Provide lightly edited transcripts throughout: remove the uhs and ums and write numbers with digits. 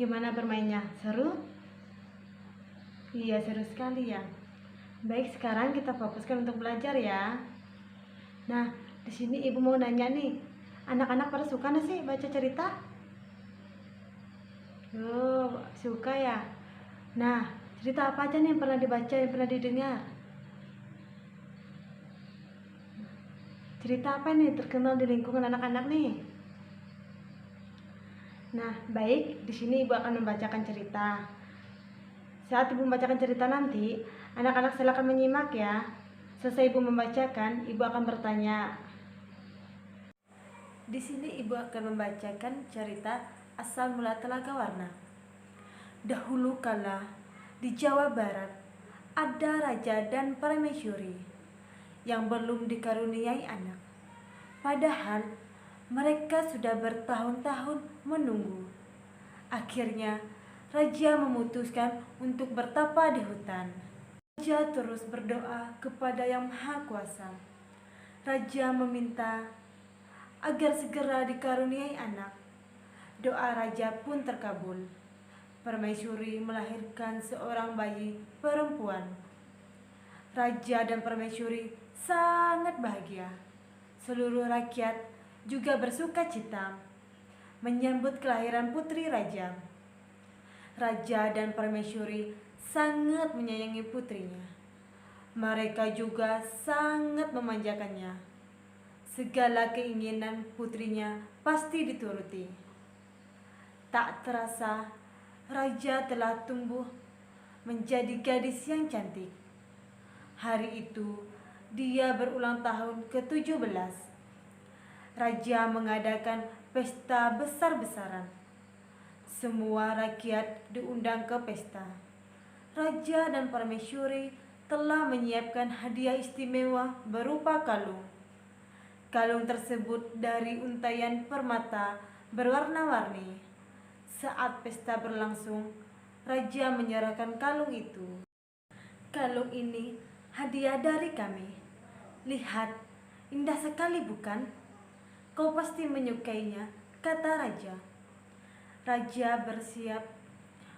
Gimana bermainnya? Seru? Iya, seru sekali ya. Baik, sekarang kita fokuskan untuk belajar ya. Nah, di sini ibu mau nanya nih, anak-anak pada suka nggak sih baca cerita? Oh, suka ya. Nah, cerita apa aja nih yang pernah dibaca, yang pernah didengar? Cerita apa nih terkenal di lingkungan anak-anak nih? Nah, baik, di sini ibu akan membacakan cerita. Saat ibu membacakan cerita nanti, anak-anak silakan menyimak ya. Selesai ibu membacakan, ibu akan bertanya. Di sini ibu akan membacakan cerita asal mula Telaga Warna. Dahulu kala, di Jawa Barat, ada raja dan permaisuri yang belum dikaruniai anak. Padahal mereka sudah bertahun-tahun menunggu. Akhirnya, raja memutuskan untuk bertapa di hutan. Raja terus berdoa kepada Yang Maha Kuasa. Raja meminta agar segera dikaruniai anak. Doa raja pun terkabul. Permaisuri melahirkan seorang bayi perempuan. Raja dan permaisuri sangat bahagia. Seluruh rakyat juga bersuka cita menyambut kelahiran putri raja. Raja dan permaisuri sangat menyayangi putrinya. Mereka juga sangat memanjakannya. Segala keinginan putrinya pasti dituruti. Tak terasa, raja telah tumbuh menjadi gadis yang cantik. Hari itu, dia berulang tahun ke-17. Raja mengadakan pesta besar-besaran. Semua rakyat diundang ke pesta. Raja dan permaisuri telah menyiapkan hadiah istimewa berupa kalung. Kalung tersebut dari untaian permata berwarna-warni. Saat pesta berlangsung, raja menyerahkan kalung itu. Kalung ini hadiah dari kami. Lihat, indah sekali bukan? Kau pasti menyukainya, kata raja. Raja bersiap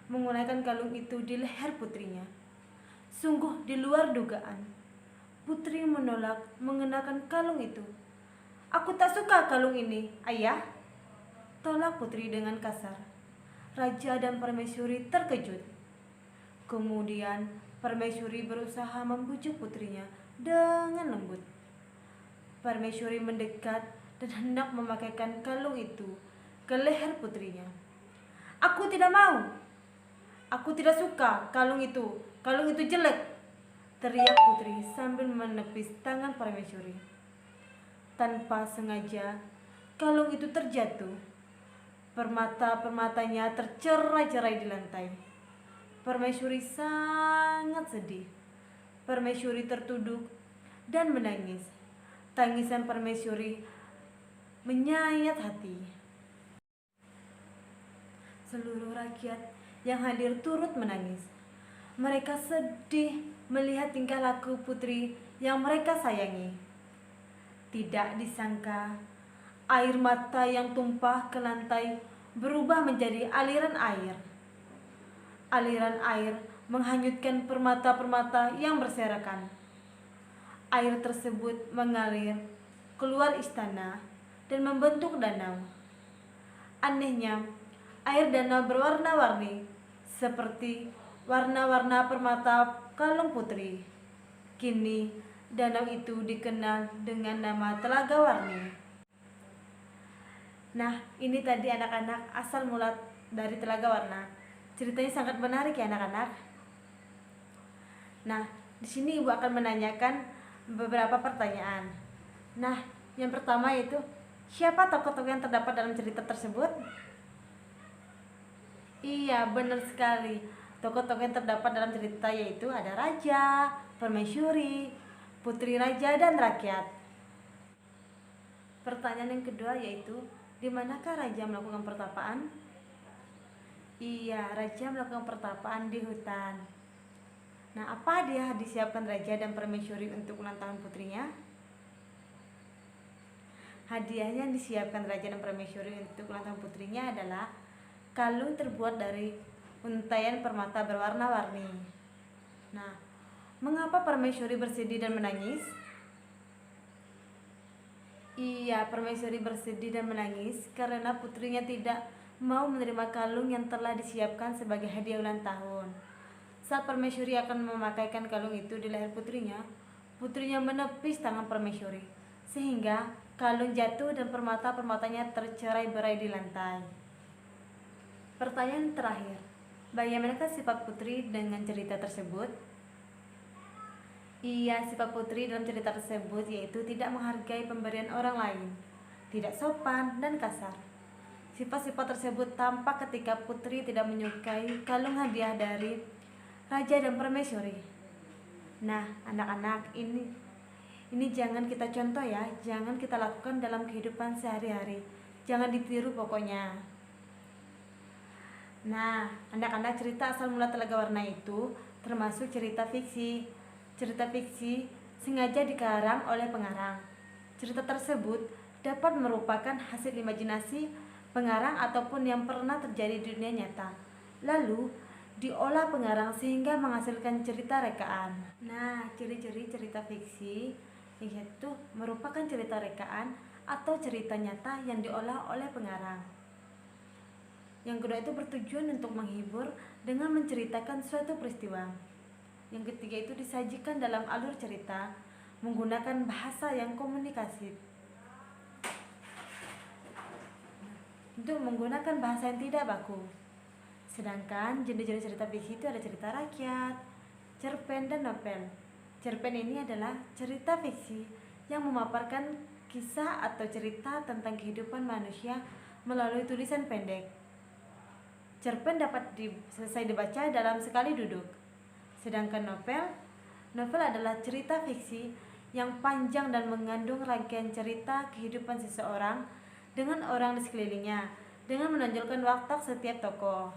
menggunakan kalung itu di leher putrinya. Sungguh di luar dugaan. Putri menolak mengenakan kalung itu. Aku tak suka kalung ini, ayah, tolak putri dengan kasar. Raja dan permaisuri terkejut. Kemudian permaisuri berusaha membujuk putrinya dengan lembut. Permaisuri mendekat dan hendak memakaikan kalung itu ke leher putrinya. Aku tidak mau. Aku tidak suka kalung itu. Kalung itu jelek, teriak putri sambil menepis tangan permaisuri. Tanpa sengaja, kalung itu terjatuh. Permata-permatanya tercerai-cerai di lantai. Permaisuri sangat sedih. Permaisuri tertunduk dan menangis. Tangisan permaisuri menyayat hati. Seluruh rakyat yang hadir turut menangis. Mereka sedih melihat tingkah laku putri yang mereka sayangi. Tidak disangka, air mata yang tumpah ke lantai berubah menjadi aliran air. Aliran air menghanyutkan permata-permata yang berserakan. Air tersebut mengalir keluar istana dan membentuk danau. Anehnya, air danau berwarna-warni seperti warna-warna permata kalung putri. Kini, danau itu dikenal dengan nama Telaga Warni. Nah, ini tadi anak-anak asal mula dari Telaga Warna. Ceritanya sangat menarik ya anak-anak. Nah, di sini ibu akan menanyakan beberapa pertanyaan. Nah, yang pertama yaitu siapa tokoh-tokoh yang terdapat dalam cerita tersebut? Iya, benar sekali. Tokoh-tokoh yang terdapat dalam cerita yaitu ada raja, permaisuri, putri raja, dan rakyat. Pertanyaan yang kedua yaitu, di manakah raja melakukan pertapaan? Iya, raja melakukan pertapaan di hutan. Nah, apa dia disiapkan raja dan permaisuri untuk ulang tahun putrinya? Hadiahnya yang disiapkan raja dan permaisuri untuk ulang tahun putrinya adalah kalung terbuat dari untaian permata berwarna-warni. Nah, mengapa Permaisuri bersedih dan menangis? Iya, Permaisuri bersedih dan menangis karena putrinya tidak mau menerima kalung yang telah disiapkan sebagai hadiah ulang tahun. Saat Permaisuri akan memakaikan kalung itu di leher putrinya menepis tangan Permaisuri, sehingga kalung jatuh dan permata-permatanya tercerai-berai di lantai. Pertanyaan terakhir, bagaimanakah sifat putri dengan cerita tersebut? Iya, sifat putri dalam cerita tersebut yaitu tidak menghargai pemberian orang lain, tidak sopan dan kasar. Sifat-sifat tersebut tampak ketika putri tidak menyukai kalung hadiah dari raja dan permaisuri. Nah, anak-anak, ini jangan kita contoh ya, jangan kita lakukan dalam kehidupan sehari-hari. Jangan ditiru pokoknya. Nah, anak-anak, cerita asal mula Telaga Warna itu termasuk cerita fiksi. Cerita fiksi sengaja dikarang oleh pengarang. Cerita tersebut dapat merupakan hasil imajinasi pengarang ataupun yang pernah terjadi di dunia nyata, lalu diolah pengarang sehingga menghasilkan cerita rekaan. Nah, ciri-ciri cerita fiksi yaitu merupakan cerita rekaan atau cerita nyata yang diolah oleh pengarang. Yang kedua itu bertujuan untuk menghibur dengan menceritakan suatu peristiwa. Yang ketiga itu disajikan dalam alur cerita menggunakan bahasa yang komunikatif. Untuk menggunakan bahasa yang tidak baku. Sedangkan jenis-jenis cerita fiksi itu ada cerita rakyat, cerpen, dan novel. Cerpen ini adalah cerita fiksi yang memaparkan kisah atau cerita tentang kehidupan manusia melalui tulisan pendek. Cerpen dapat selesai dibaca dalam sekali duduk. Sedangkan novel adalah cerita fiksi yang panjang dan mengandung rangkaian cerita kehidupan seseorang dengan orang di sekelilingnya, dengan menonjolkan watak setiap tokoh.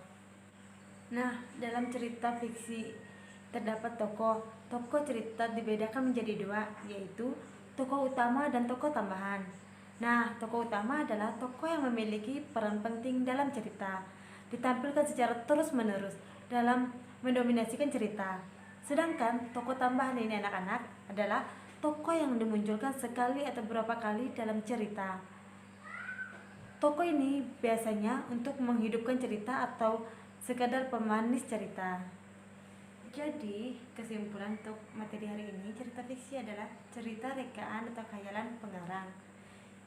Nah, dalam cerita fiksi terdapat tokoh cerita dibedakan menjadi dua, yaitu tokoh utama dan tokoh tambahan. Nah, tokoh utama adalah tokoh yang memiliki peran penting dalam cerita, ditampilkan secara terus-menerus dalam mendominasikan cerita. Sedangkan tokoh tambahan ini anak-anak adalah tokoh yang dimunculkan sekali atau beberapa kali dalam cerita. Tokoh ini biasanya untuk menghidupkan cerita atau sekadar pemanis cerita. Jadi, kesimpulan untuk materi hari ini, cerita fiksi adalah cerita rekaan atau khayalan pengarang.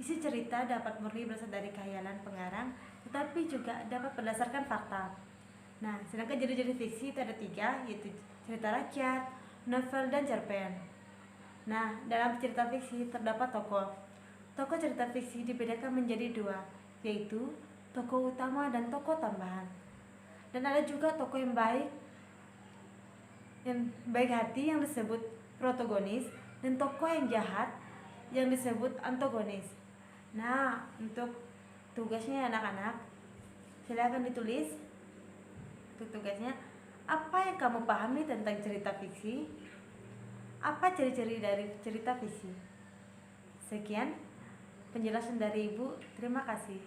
Isi cerita dapat murni berasal dari khayalan pengarang, tetapi juga dapat berdasarkan fakta. Nah, sedangkan jenis-jenis fiksi itu ada 3, yaitu cerita rakyat, novel, dan cerpen. Nah, dalam cerita fiksi terdapat tokoh. Tokoh cerita fiksi dibedakan menjadi 2, yaitu tokoh utama dan tokoh tambahan. Dan ada juga tokoh yang baik hati yang disebut protagonis, dan tokoh yang jahat yang disebut antagonis. Nah, untuk tugasnya anak-anak, silakan ditulis. Untuk tugasnya, apa yang kamu pahami tentang cerita fiksi? Apa ciri-ciri dari cerita fiksi? Sekian penjelasan dari Ibu. Terima kasih.